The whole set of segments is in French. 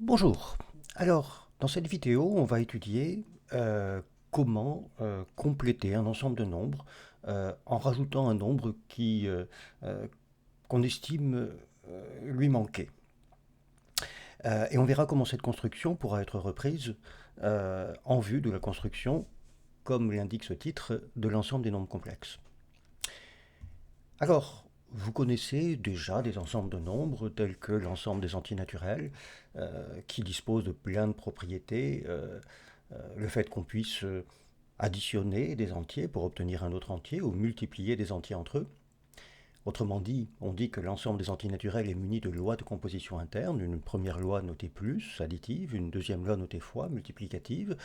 Bonjour. Alors, dans cette vidéo, on va étudier comment compléter un ensemble de nombres en rajoutant un nombre euh, qu'on estime lui manquer. Et on verra comment cette construction pourra être reprise en vue de la construction, comme l'indique ce titre, de l'ensemble des nombres complexes. Alors, vous connaissez déjà des ensembles de nombres tels que l'ensemble des antinaturels, qui disposent de plein de propriétés. Le fait qu'on puisse additionner des entiers pour obtenir un autre entier ou multiplier des entiers entre eux. Autrement dit, on dit que l'ensemble des antinaturels est muni de lois de composition interne, une première loi notée plus, additive, une deuxième loi notée fois, multiplicative,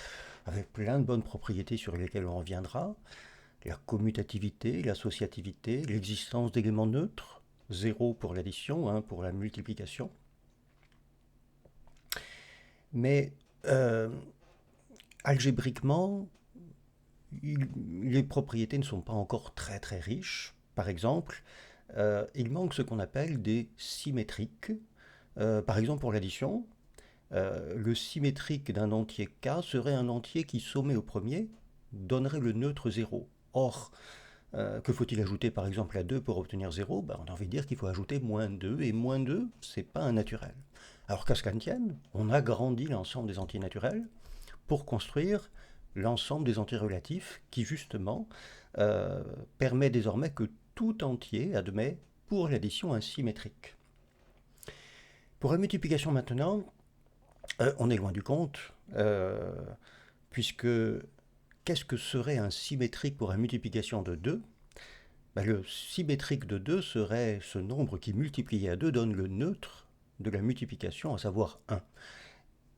avec plein de bonnes propriétés sur lesquelles on reviendra. La commutativité, l'associativité, l'existence d'éléments neutres, 0 pour l'addition, 1 pour la multiplication. Mais euh, algébriquement, les propriétés ne sont pas encore très très riches. Par exemple, il manque ce qu'on appelle des symétriques. Par exemple, pour l'addition, le symétrique d'un entier k serait un entier qui, sommé au premier, donnerait le neutre 0. Or, que faut-il ajouter par exemple à 2 pour obtenir 0? Ben, on a envie de dire qu'il faut ajouter moins 2, et moins 2, c'est pas un naturel. Alors qu'à ce qu'en tienne, on agrandit l'ensemble des antinaturels pour construire l'ensemble des antirelatifs qui justement permet désormais que tout entier admet pour l'addition un symétrique. Pour la multiplication maintenant, on est loin du compte, puisque qu'est-ce que serait un symétrique pour la multiplication de 2? Ben, le symétrique de 2 serait ce nombre qui, multiplié à 2, donne le neutre de la multiplication, à savoir 1.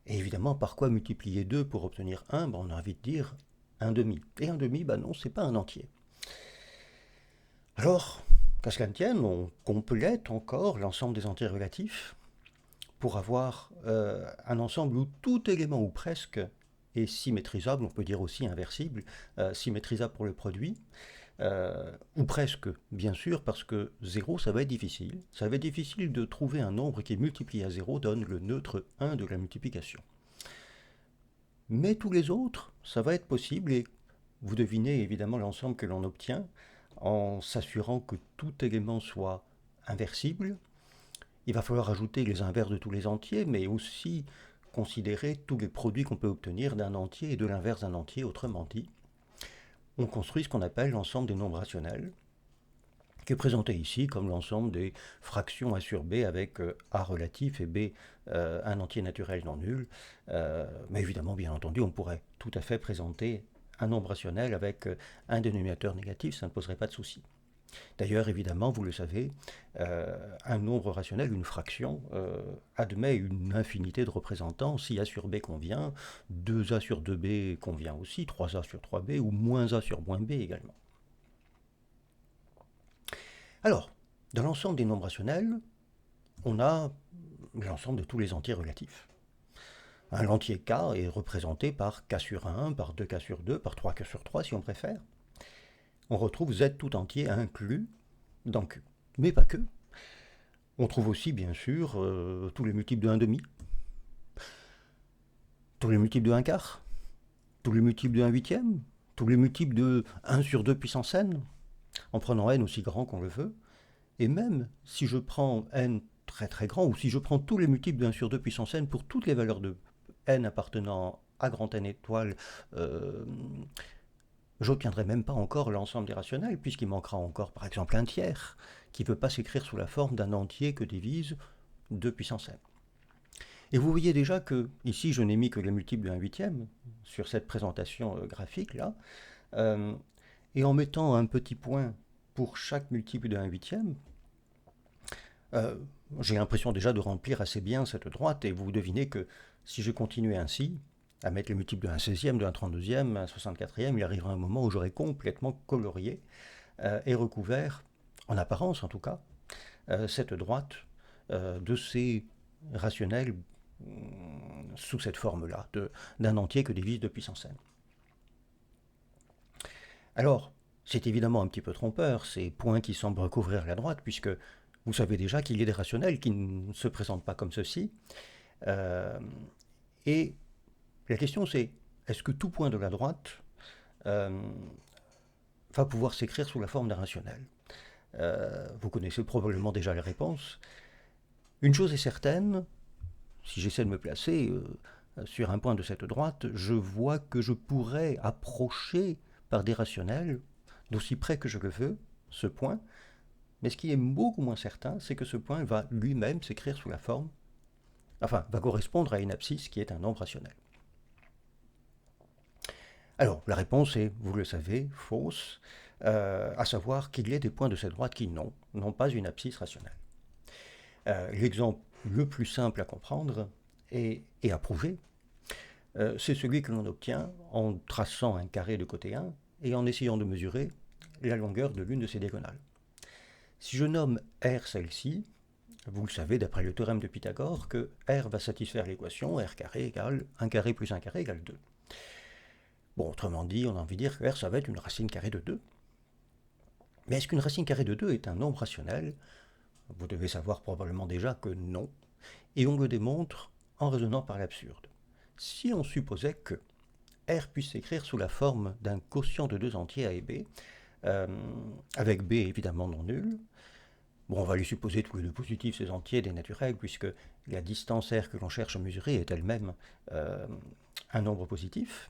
Et évidemment, par quoi multiplier 2 pour obtenir 1? Ben, on a envie de dire 1 demi. Et 1 demi, ben non, c'est pas un entier. Alors, qu'à cela ne tienne, on complète encore l'ensemble des entiers relatifs pour avoir un ensemble où tout élément, ou presque, est symétrisable, on peut dire aussi inversible, symétrisable pour le produit, ou presque, bien sûr, parce que 0, ça va être difficile. Ça va être difficile de trouver un nombre qui, multiplié à 0, donne le neutre 1 de la multiplication. Mais tous les autres, ça va être possible, et vous devinez évidemment l'ensemble que l'on obtient en s'assurant que tout élément soit inversible. Il va falloir ajouter les inverses de tous les entiers, mais aussi considérer tous les produits qu'on peut obtenir d'un entier et de l'inverse d'un entier. Autrement dit, on construit ce qu'on appelle l'ensemble des nombres rationnels, qui est présenté ici comme l'ensemble des fractions a sur b avec a relatif et b un entier naturel non nul. Mais évidemment, bien entendu, on pourrait tout à fait présenter un nombre rationnel avec un dénominateur négatif, ça ne poserait pas de souci. D'ailleurs, évidemment, vous le savez, un nombre rationnel, une fraction, admet une infinité de représentants. Si a sur b convient, 2a sur 2b convient aussi, 3a sur 3b ou moins a sur moins b également. Alors, dans l'ensemble des nombres rationnels, on a l'ensemble de tous les entiers relatifs. L'entier k est représenté par k sur 1, par 2k sur 2, par 3k sur 3 si on préfère. On retrouve z tout entier inclus dans q. Mais pas que. On trouve aussi, bien sûr, tous les multiples de 1 demi, tous les multiples de 1 quart, tous les multiples de 1 huitième, tous les multiples de 1 sur 2 puissance n, en prenant n aussi grand qu'on le veut. Et même si je prends n très très grand, ou si je prends tous les multiples de 1 sur 2 puissance n pour toutes les valeurs de n appartenant à grand n étoile, j'obtiendrai même pas encore l'ensemble des rationnels, puisqu'il manquera encore par exemple un tiers, qui ne peut pas s'écrire sous la forme d'un entier que divise 2 puissance n. Et vous voyez déjà que, ici, je n'ai mis que les multiples de 1 huitième sur cette présentation graphique-là. Et en mettant un petit point pour chaque multiple de 1 huitième, j'ai l'impression déjà de remplir assez bien cette droite. Et vous devinez que si je continuais ainsi, à mettre les multiples de 1 seizième, de 1 32e, 1 64e, il arrivera un moment où j'aurai complètement colorié et recouvert, en apparence en tout cas, cette droite de ces rationnels sous cette forme-là, d'un entier que divise 2 puissance n. Alors, c'est évidemment un petit peu trompeur, ces points qui semblent recouvrir la droite, puisque vous savez déjà qu'il y a des rationnels qui ne se présentent pas comme ceci, Euh, et la question c'est, est-ce que tout point de la droite euh, va pouvoir s'écrire sous la forme d'un rationnel? Vous connaissez probablement déjà les réponses. Une chose est certaine, si j'essaie de me placer sur un point de cette droite, je vois que je pourrais approcher par des rationnels, d'aussi près que je le veux, ce point, mais ce qui est beaucoup moins certain, c'est que ce point va lui-même s'écrire sous la forme, enfin, va correspondre à une abscisse qui est un nombre rationnel. Alors, la réponse est, vous le savez, fausse, à savoir qu'il y a des points de cette droite qui n'ont pas une abscisse rationnelle. L'exemple le plus simple à comprendre et à prouver, c'est celui que l'on obtient en traçant un carré de côté 1 et en essayant de mesurer la longueur de l'une de ses diagonales. Si je nomme R celle-ci, vous le savez d'après le théorème de Pythagore que R va satisfaire l'équation R carré égale 1 carré plus 1 carré égale 2. Bon, autrement dit, on a envie de dire que R, ça va être une racine carrée de 2. Mais est-ce qu'une racine carrée de 2 est un nombre rationnel? Vous devez savoir probablement déjà que non. Et on le démontre en raisonnant par l'absurde. Si on supposait que R puisse s'écrire sous la forme d'un quotient de deux entiers A et B, avec B évidemment non nul, bon, on va lui supposer tous les deux positifs, ces entiers des naturels, puisque la distance R que l'on cherche à mesurer est elle-même un nombre positif.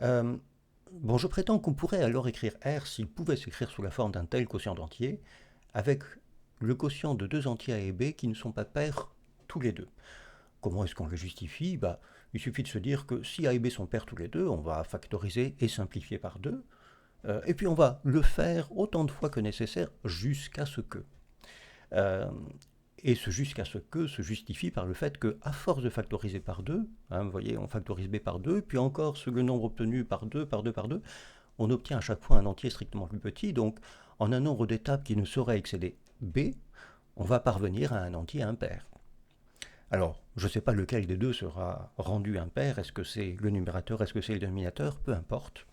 Bon, je prétends qu'on pourrait alors écrire R s'il pouvait s'écrire sous la forme d'un tel quotient d'entiers, avec le quotient de deux entiers A et B qui ne sont pas pairs tous les deux. Comment est-ce qu'on le justifie? Il suffit de se dire que si A et B sont pairs tous les deux, on va factoriser et simplifier par 2, et puis on va le faire autant de fois que nécessaire jusqu'à ce que. Et ce jusqu'à ce que se justifie par le fait que, à force de factoriser par 2, vous voyez, on factorise B par 2, puis encore le nombre obtenu par 2, par 2, par 2, on obtient à chaque fois un entier strictement plus petit, donc en un nombre d'étapes qui ne saurait excéder B, on va parvenir à un entier impair. Alors, je ne sais pas lequel des deux sera rendu impair, est-ce que c'est le numérateur, est-ce que c'est le dénominateur, peu importe.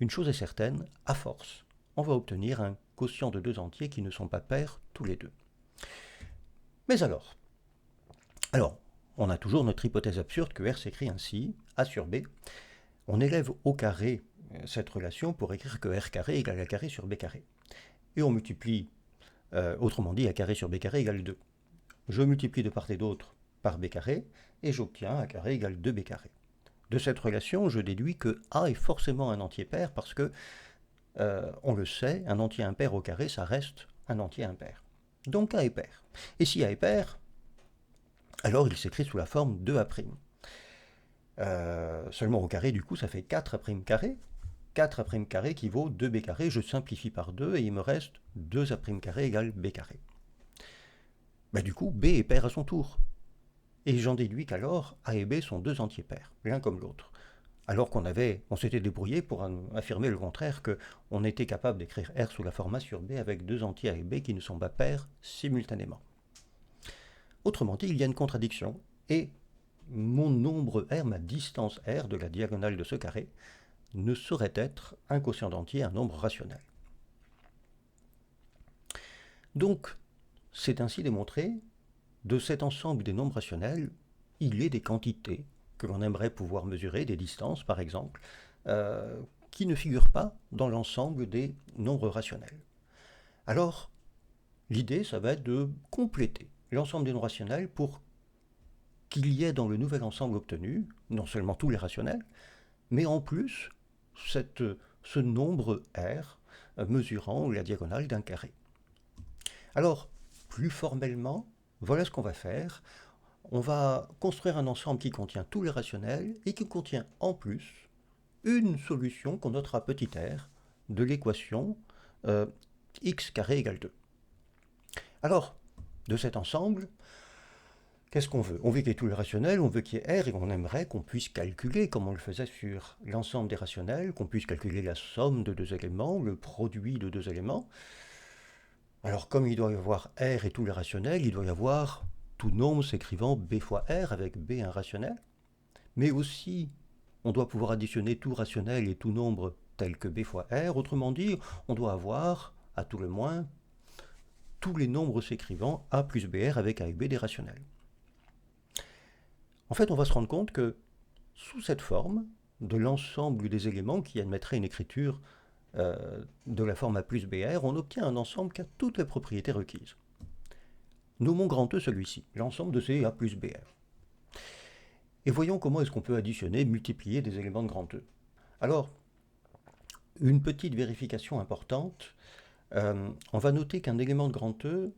Une chose est certaine, à force, on va obtenir un quotient de deux entiers qui ne sont pas pairs tous les deux. Mais alors, on a toujours notre hypothèse absurde que R s'écrit ainsi, A sur B. On élève au carré cette relation pour écrire que R carré égale A carré sur B carré. Et on multiplie, autrement dit, A carré sur B carré égale 2. Je multiplie de part et d'autre par B carré, et j'obtiens A carré égale 2B carré. De cette relation, je déduis que A est forcément un entier pair parce que, on le sait, un entier impair au carré, ça reste un entier impair. Donc A est pair. Et si A est pair, alors il s'écrit sous la forme de A'. Seulement au carré, du coup, ça fait 4A' carré. 4A' carré qui vaut 2B carré. Je simplifie par 2 et il me reste 2A' carré égale B carré. Du coup, B est pair à son tour. Et j'en déduis qu'alors, A et B sont deux entiers pairs, l'un comme l'autre. Alors on s'était débrouillé pour affirmer le contraire, qu'on était capable d'écrire R sous la forme A sur B avec deux entiers A et B qui ne sont pas pairs simultanément. Autrement dit, il y a une contradiction, et mon nombre R, ma distance R de la diagonale de ce carré, ne saurait être un quotient d'entier, un nombre rationnel. Donc, c'est ainsi démontré, de cet ensemble des nombres rationnels, il y a des quantités que l'on aimerait pouvoir mesurer, des distances par exemple, qui ne figurent pas dans l'ensemble des nombres rationnels. Alors, l'idée, ça va être de compléter l'ensemble des nombres rationnels pour qu'il y ait dans le nouvel ensemble obtenu, non seulement tous les rationnels, mais en plus ce nombre R mesurant la diagonale d'un carré. Alors, plus formellement, voilà ce qu'on va faire. On va construire un ensemble qui contient tous les rationnels et qui contient en plus une solution qu'on notera petit r de l'équation x carré égale 2. Alors, de cet ensemble, qu'est-ce qu'on veut? On veut qu'il y ait tous les rationnels, on veut qu'il y ait R, et on aimerait qu'on puisse calculer, comme on le faisait sur l'ensemble des rationnels, qu'on puisse calculer la somme de deux éléments, le produit de deux éléments. Alors, comme il doit y avoir R et tous les rationnels, il doit y avoir tout nombre s'écrivant B fois R avec B un rationnel. Mais aussi, on doit pouvoir additionner tout rationnel et tout nombre tel que B fois R. Autrement dit, on doit avoir, à tout le moins, tous les nombres s'écrivant A plus BR avec A et B des rationnels. En fait, on va se rendre compte que sous cette forme, de l'ensemble des éléments qui admettraient une écriture de la forme A plus BR, on obtient un ensemble qui a toutes les propriétés requises. Nommons grand E celui-ci, l'ensemble de ces A plus BR. Et voyons comment est-ce qu'on peut additionner, multiplier des éléments de grand E. Alors, une petite vérification importante, on va noter qu'un élément de grand E,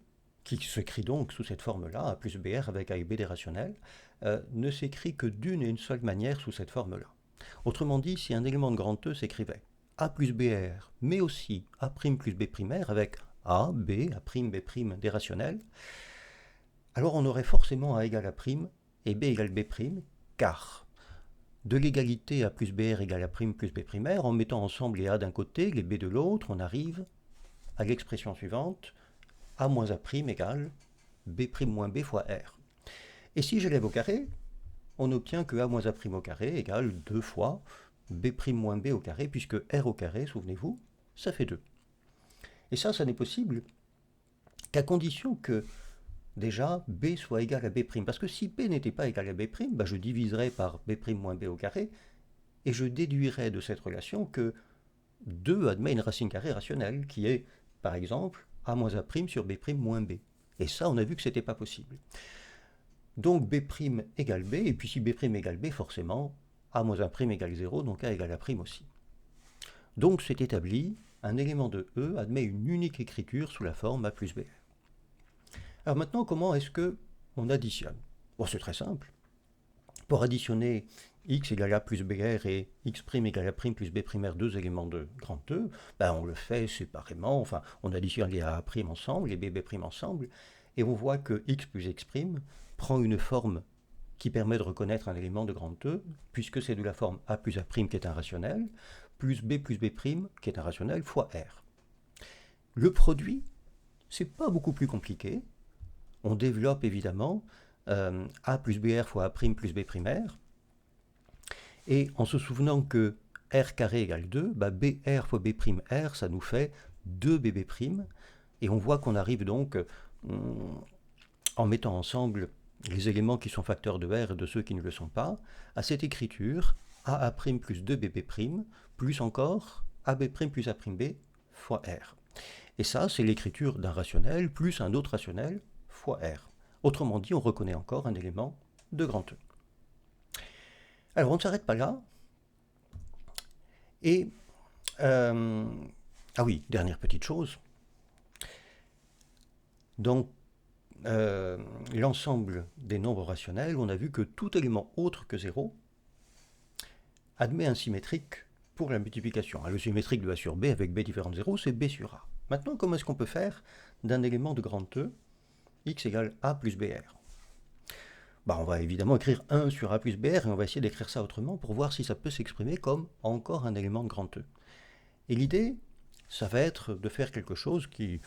qui s'écrit donc sous cette forme-là, A plus BR avec A et B des rationnels, ne s'écrit que d'une et une seule manière sous cette forme-là. Autrement dit, si un élément de grand E s'écrivait A plus BR, mais aussi A' plus B'R avec A, B, A', B' des rationnels, alors on aurait forcément A égale A' et B égale B', car de l'égalité A plus BR égale A' plus B'R, en mettant ensemble les A d'un côté, les B de l'autre, on arrive à l'expression suivante, A moins A' égale B' moins B fois R. Et si j'élève au carré, on obtient que A moins A' au carré égale 2 fois B' moins B au carré, puisque R au carré, souvenez-vous, ça fait 2. Et ça n'est possible qu'à condition que, déjà, B soit égal à B'. Parce que si B n'était pas égal à B', je diviserais par B' moins B au carré, et je déduirais de cette relation que 2 admet une racine carrée rationnelle, qui est, par exemple, A moins A' sur B' moins B. Et ça, on a vu que ce n'était pas possible. Donc B' égale B, et puis si B' égale B, forcément, A moins A' égale 0, donc A égale A' aussi. Donc c'est établi, un élément de E admet une unique écriture sous la forme A plus BR. Alors maintenant, comment est-ce qu'on additionne? Bon, c'est très simple. Pour additionner x égale A plus BR et x' égale A' plus B'R, deux éléments de grand E, on le fait séparément, enfin, on additionne les A' ensemble, les B' ensemble, et on voit que x plus x' prend une forme qui permet de reconnaître un élément de grand E, puisque c'est de la forme A plus A' qui est un rationnel, plus B' qui est un rationnel, fois R. Le produit, c'est pas beaucoup plus compliqué. On développe évidemment A plus BR fois A' plus B'R, et en se souvenant que R carré égale 2, BR fois B'R, ça nous fait 2BB', et on voit qu'on arrive donc, en mettant ensemble les éléments qui sont facteurs de R et de ceux qui ne le sont pas, à cette écriture AA' plus 2BB', plus encore AB' plus A'B fois R. Et ça, c'est l'écriture d'un rationnel plus un autre rationnel fois R. Autrement dit, on reconnaît encore un élément de grand E. Alors, on ne s'arrête pas là. Et, ah oui, dernière petite chose. Donc, l'ensemble des nombres rationnels, on a vu que tout élément autre que 0 admet un symétrique pour la multiplication. Le symétrique de A sur B avec B différent de 0, c'est B sur A. Maintenant, comment est-ce qu'on peut faire d'un élément de grand E, x égale A plus BR? On va évidemment écrire 1 sur A plus BR, et on va essayer d'écrire ça autrement pour voir si ça peut s'exprimer comme encore un élément de grand E. Et l'idée, ça va être de faire quelque chose qui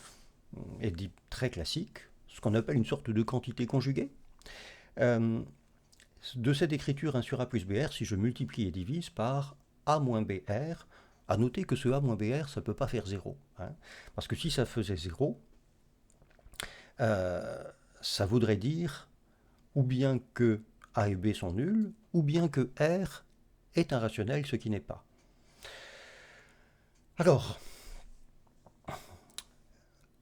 est dit très classique, ce qu'on appelle une sorte de quantité conjuguée. De cette écriture 1 sur A plus BR, si je multiplie et divise par A moins BR, à noter que ce A moins BR, ça ne peut pas faire 0. Parce que si ça faisait 0, ça voudrait dire ou bien que A et B sont nuls, ou bien que R est un rationnel, ce qui n'est pas. Alors,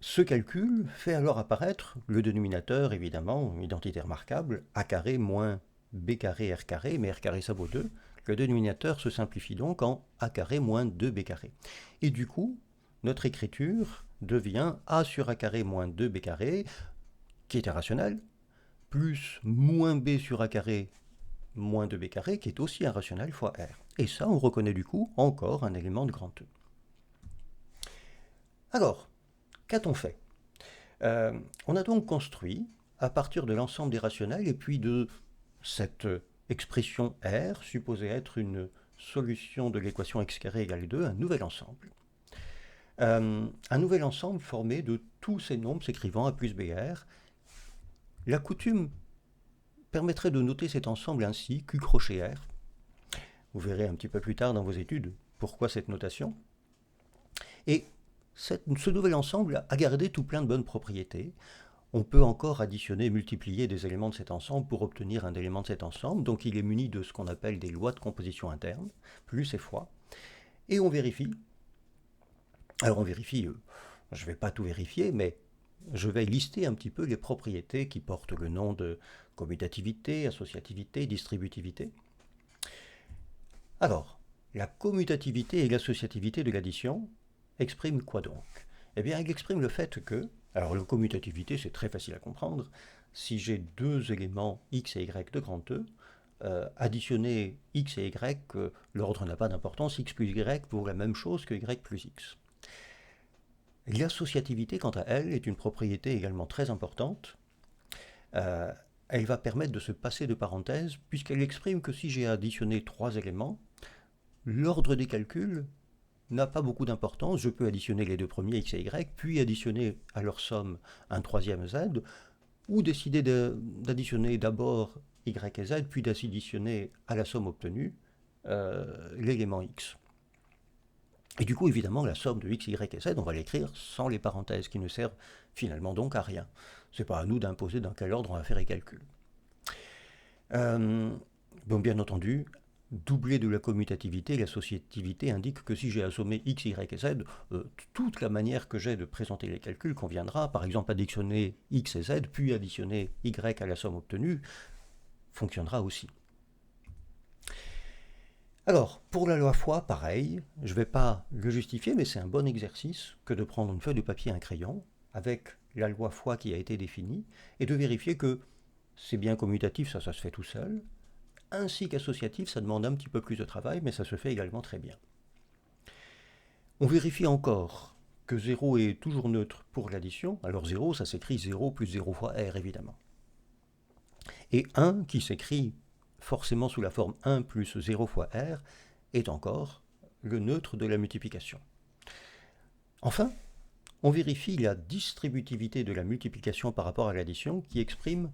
ce calcul fait alors apparaître le dénominateur, évidemment, identité remarquable, A carré moins B carré R carré, mais R carré ça vaut 2. Le dénominateur se simplifie donc en A carré moins 2B carré. Et du coup, notre écriture devient A sur A carré moins 2B carré, qui est un rationnel, plus moins B sur A carré moins 2B carré, qui est aussi un rationnel fois R. Et ça, on reconnaît du coup encore un élément de grand E. Alors, qu'a-t-on fait? On a donc construit, à partir de l'ensemble des rationnels, et puis de cette expression R, supposée être une solution de l'équation x carré égale 2, un nouvel ensemble. Un nouvel ensemble formé de tous ces nombres s'écrivant A plus BR. La coutume permettrait de noter cet ensemble ainsi, Q crochet R. Vous verrez un petit peu plus tard dans vos études pourquoi cette notation. Et ce nouvel ensemble a gardé tout plein de bonnes propriétés. On peut encore additionner, multiplier des éléments de cet ensemble pour obtenir un élément de cet ensemble. Donc il est muni de ce qu'on appelle des lois de composition interne, plus et fois. Et on vérifie. Alors on vérifie, je ne vais pas tout vérifier, mais je vais lister un petit peu les propriétés qui portent le nom de commutativité, associativité, distributivité. Alors, la commutativité et l'associativité de l'addition expriment quoi donc? Eh bien, elle exprime le fait que, alors la commutativité c'est très facile à comprendre, si j'ai deux éléments x et y de grand E, additionner x et y, l'ordre n'a pas d'importance, x plus y vaut la même chose que y plus x. L'associativité, quant à elle, est une propriété également très importante. Elle va permettre de se passer de parenthèses, puisqu'elle exprime que si j'ai additionné trois éléments, l'ordre des calculs n'a pas beaucoup d'importance. Je peux additionner les deux premiers, x et y, puis additionner à leur somme un troisième z, ou décider d'additionner d'abord y et z, puis d'additionner à la somme obtenue l'élément x. Et du coup, évidemment, la somme de x, y et z, on va l'écrire sans les parenthèses, qui ne servent finalement donc à rien. Ce n'est pas à nous d'imposer dans quel ordre on va faire les calculs. Donc bien entendu, doublé de la commutativité, l'associativité indique que si j'ai assommé x, y et z, toute la manière que j'ai de présenter les calculs conviendra. Par exemple, additionner x et z, puis additionner y à la somme obtenue, fonctionnera aussi. Alors, pour la loi fois, pareil, je ne vais pas le justifier, mais c'est un bon exercice que de prendre une feuille de papier et un crayon, avec la loi fois qui a été définie, et de vérifier que c'est bien commutatif, ça se fait tout seul, ainsi qu'associatif, ça demande un petit peu plus de travail, mais ça se fait également très bien. On vérifie encore que 0 est toujours neutre pour l'addition. Alors 0, ça s'écrit 0 plus 0 fois r, évidemment. Et 1, qui s'écrit forcément sous la forme 1 plus 0 fois r, est encore le neutre de la multiplication. Enfin, on vérifie la distributivité de la multiplication par rapport à l'addition, qui exprime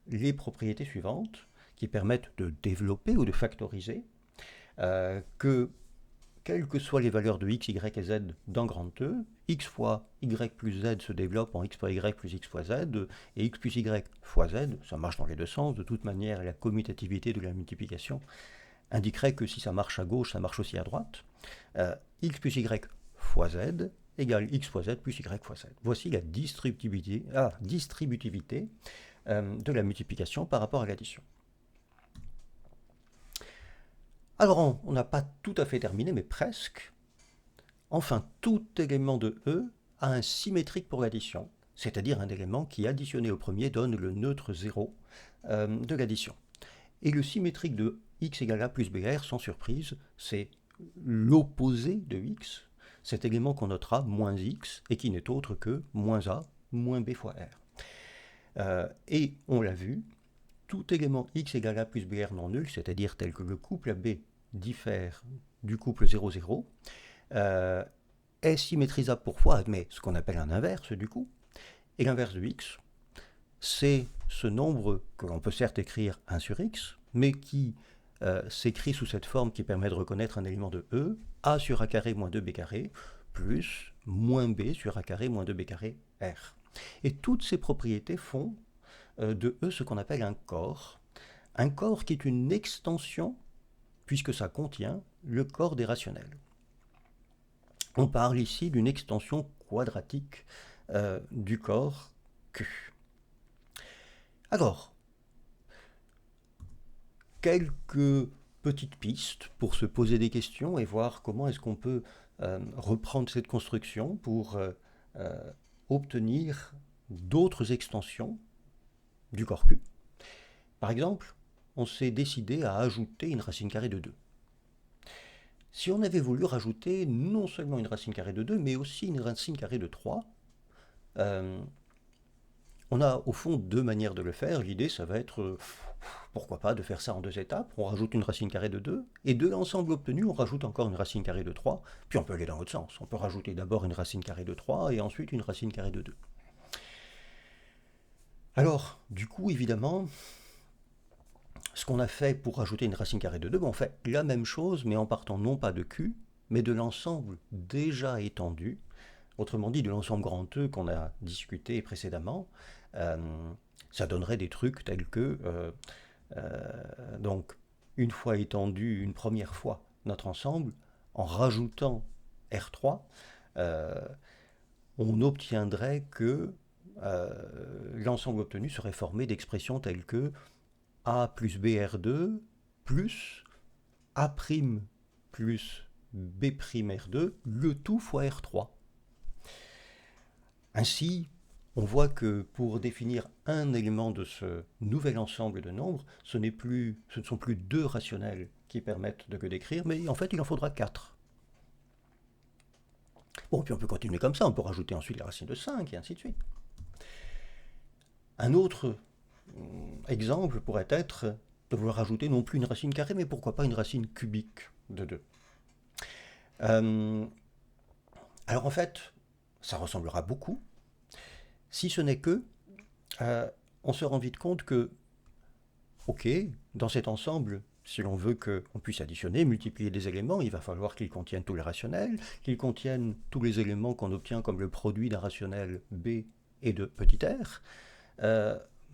les propriétés suivantes, qui permettent de développer ou de factoriser, que quelles que soient les valeurs de x, y et z dans grand E, x fois y plus z se développe en x fois y plus x fois z, et x plus y fois z, ça marche dans les deux sens. De toute manière, la commutativité de la multiplication indiquerait que si ça marche à gauche, ça marche aussi à droite. X plus y fois z égale x fois z plus y fois z. Voici la distributivité de la multiplication par rapport à l'addition. Alors, on n'a pas tout à fait terminé, mais presque. Enfin, tout élément de E a un symétrique pour l'addition, c'est-à-dire un élément qui, additionné au premier, donne le neutre 0 de l'addition. Et le symétrique de x égale a plus br, sans surprise, c'est l'opposé de x, cet élément qu'on notera moins x, et qui n'est autre que moins a moins b fois r. Et on l'a vu, tout élément x égale a plus br non nul, c'est-à-dire tel que le couple AB diffère du couple 0,0, est symétrisable pour fois, mais ce qu'on appelle un inverse du coup. Et l'inverse de x, c'est ce nombre que l'on peut certes écrire 1 sur x, mais qui s'écrit sous cette forme qui permet de reconnaître un élément de E, a sur a carré moins 2b carré, plus moins b sur a carré moins 2b carré r. Et toutes ces propriétés font de E ce qu'on appelle un corps qui est une extension, puisque ça contient le corps des rationnels. On parle ici d'une extension quadratique du corps Q. Alors, quelques petites pistes pour se poser des questions et voir comment est-ce qu'on peut reprendre cette construction pour obtenir d'autres extensions du corps Q. Par exemple, on s'est décidé à ajouter une racine carrée de 2. Si on avait voulu rajouter non seulement une racine carrée de 2, mais aussi une racine carrée de 3, on a au fond deux manières de le faire. L'idée, ça va être, pourquoi pas, de faire ça en deux étapes. On rajoute une racine carrée de 2, et de l'ensemble obtenu, on rajoute encore une racine carrée de 3, puis on peut aller dans l'autre sens. On peut rajouter d'abord une racine carrée de 3, et ensuite une racine carrée de 2. Alors, du coup, évidemment, ce qu'on a fait pour rajouter une racine carrée de 2, on fait la même chose, mais en partant non pas de Q, mais de l'ensemble déjà étendu autrement dit de l'ensemble grand E qu'on a discuté précédemment, euh, ça donnerait des trucs tels que, donc, une fois étendu une première fois notre ensemble, en rajoutant R3, euh, on obtiendrait que l'ensemble obtenu serait formé d'expressions telles que A plus BR2 plus A' plus B'R2, le tout fois R3. Ainsi, on voit que pour définir un élément de ce nouvel ensemble de nombres, ce ne sont plus deux rationnels qui permettent de le décrire, mais en fait il en faudra quatre. Bon, puis on peut continuer comme ça, on peut rajouter ensuite la racine de 5 et ainsi de suite. Un autre exemple pourrait être de vouloir rajouter non plus une racine carrée, mais pourquoi pas une racine cubique de 2. Euh, alors en fait, ça ressemblera beaucoup, si ce n'est que euh, on se rend vite compte que, ok, dans cet ensemble, si l'on veut qu'on puisse additionner, multiplier des éléments, il va falloir qu'ils contiennent tous les rationnels, qu'ils contiennent tous les éléments qu'on obtient comme le produit d'un rationnel b et de petit r,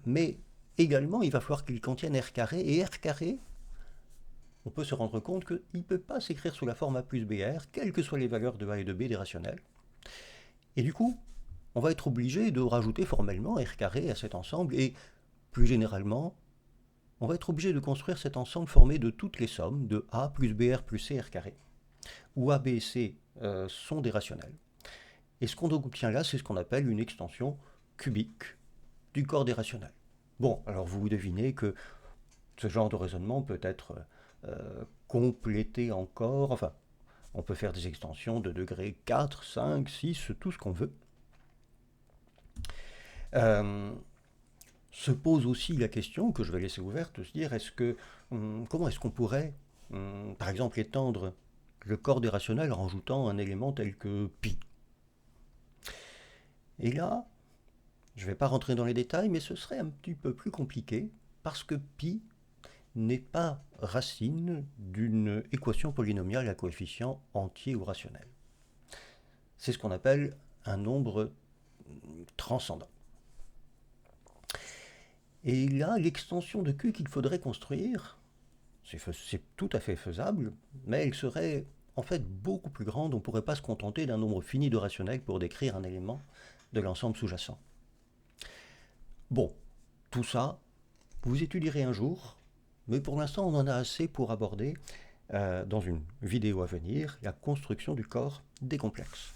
mais également il va falloir qu'ils contiennent r carré, et r carré, on peut se rendre compte qu'il ne peut pas s'écrire sous la forme a plus br, quelles que soient les valeurs de a et de b des rationnels. Et du coup, on va être obligé de rajouter formellement r carré à cet ensemble, et plus généralement, on va être obligé de construire cet ensemble formé de toutes les sommes de a plus br plus c r carré, où a, b et c sont des rationnels. Et ce qu'on obtient là, c'est ce qu'on appelle une extension cubique du corps des rationnels. Bon, alors vous devinez que ce genre de raisonnement peut être complété encore, enfin, on peut faire des extensions de degré 4, 5, 6, tout ce qu'on veut. Se pose aussi la question, que je vais laisser ouverte, de se dire comment est-ce qu'on pourrait, par exemple, étendre le corps des rationnels en rajoutant un élément tel que pi. Et là, je ne vais pas rentrer dans les détails, mais ce serait un petit peu plus compliqué, parce que pi n'est pas racine d'une équation polynomiale à coefficient entier ou rationnel. C'est ce qu'on appelle un nombre transcendant. Et là, l'extension de Q qu'il faudrait construire, c'est tout à fait faisable, mais elle serait en fait beaucoup plus grande. On ne pourrait pas se contenter d'un nombre fini de rationnels pour décrire un élément de l'ensemble sous-jacent. Bon, tout ça, vous étudierez un jour, mais pour l'instant, on en a assez pour aborder, dans une vidéo à venir, la construction du corps des complexes.